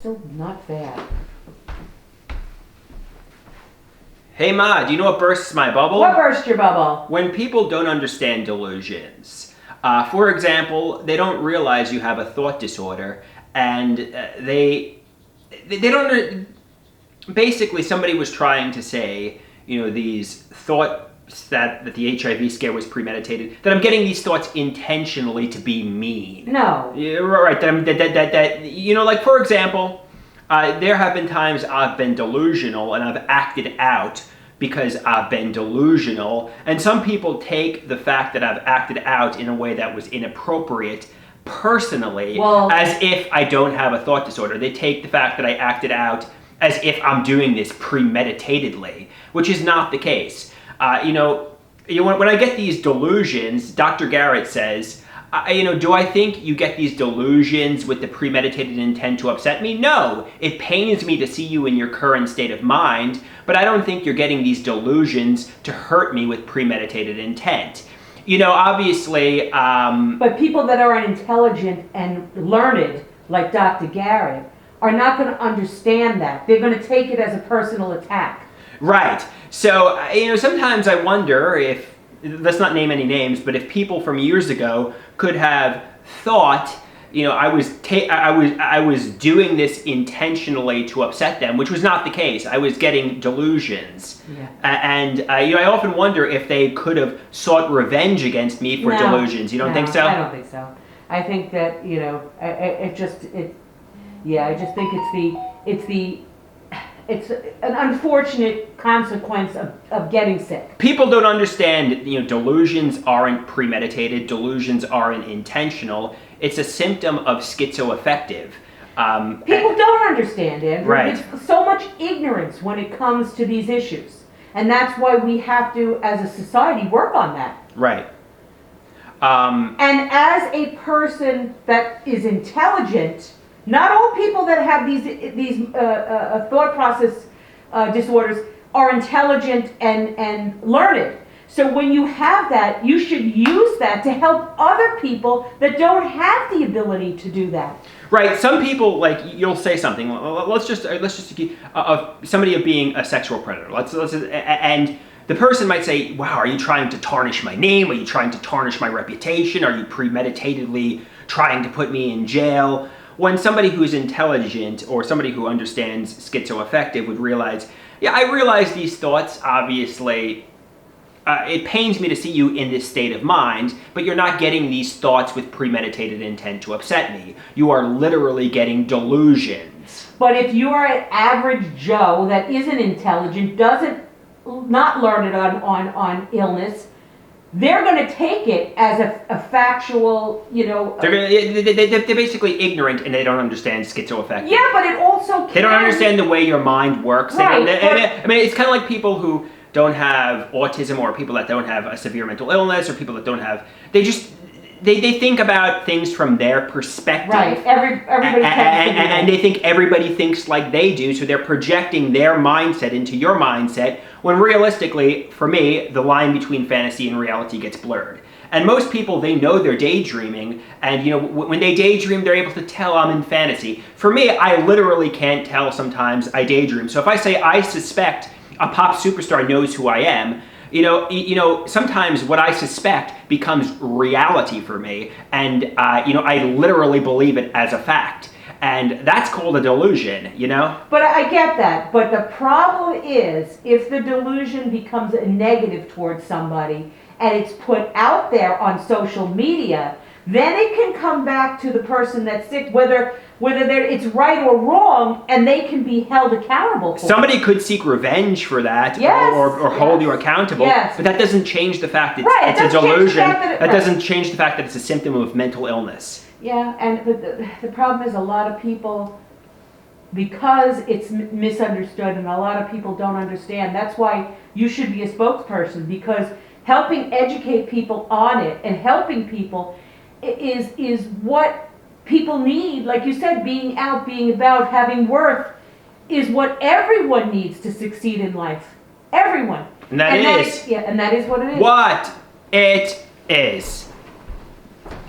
Still not bad. Hey Ma, do you know what bursts my bubble? What burst your bubble? When people don't understand delusions. For example, they don't realize you have a thought disorder, and they don't. Basically, somebody was trying to say, these thoughts that the HIV scare was premeditated. That I'm getting these thoughts intentionally to be mean. No. Yeah, right. Like for example, there have been times I've been delusional and I've acted out because I've been delusional. And some people take the fact that I've acted out in a way that was inappropriate personally, as if I don't have a thought disorder. They take the fact that I acted out as if I'm doing this premeditatedly, which is not the case. When I get these delusions, Dr. Garrett says, do I think you get these delusions with the premeditated intent to upset me? No. It pains me to see you in your current state of mind, but I don't think you're getting these delusions to hurt me with premeditated intent. Obviously... But people that are unintelligent and learned, like Dr. Garrett, are not going to understand that. They're going to take it as a personal attack. Right. So, sometimes I wonder if, let's not name any names, but if people from years ago could have thought, I was doing this intentionally to upset them, which was not the case. I was getting delusions. Yeah. And I often wonder if they could have sought revenge against me for delusions. You don't think so? I don't think so. I think that, I just think it's an unfortunate consequence of getting sick. People don't understand, delusions aren't premeditated, delusions aren't intentional. It's a symptom of schizoaffective. People don't understand, Andrew. Right. There's so much ignorance when it comes to these issues. And that's why we have to, as a society, work on that. Right. And as a person that is intelligent, not all people that have these thought process disorders are intelligent and learned. So when you have that, you should use that to help other people that don't have the ability to do that. Right. Some people, like, you'll say something. Let's just keep somebody of being a sexual predator. And the person might say, "Wow, are you trying to tarnish my name? Are you trying to tarnish my reputation? Are you premeditatedly trying to put me in jail?" When somebody who's intelligent or somebody who understands schizoaffective would realize, yeah, I realize these thoughts, obviously, it pains me to see you in this state of mind, but you're not getting these thoughts with premeditated intent to upset me. You are literally getting delusions. But if you are an average Joe that isn't intelligent, not learned on illness, they're going to take it as a factual, They're basically ignorant and they don't understand schizoaffective. Yeah, but it also They don't understand the way your mind works. Right, it's kind of like people who don't have autism or people that don't have a severe mental illness or people that don't have... They think about things from their perspective. Right, everybody and they think everybody thinks like they do, so they're projecting their mindset into your mindset, when realistically, for me, the line between fantasy and reality gets blurred. And most people, they know they're daydreaming, and when they daydream, they're able to tell I'm in fantasy. For me, I literally can't tell sometimes I daydream. So if I say I suspect a pop superstar knows who I am, sometimes what I suspect becomes reality for me, and I literally believe it as a fact. And that's called a delusion, But I get that. But the problem is, if the delusion becomes a negative towards somebody and it's put out there on social media, then it can come back to the person that's sick, whether it's right or wrong, and they can be held accountable for Somebody it. could seek revenge for that, yes, or hold you accountable, but that doesn't change the fact that it's a delusion. That doesn't change the fact that it's a symptom of mental illness. Yeah, but the problem is a lot of people, because it's misunderstood and a lot of people don't understand, that's why you should be a spokesperson, because helping educate people on it and helping people is what people need. Like you said, being out, being about, having worth is what everyone needs to succeed in life. Everyone. And that is what it is. What it is.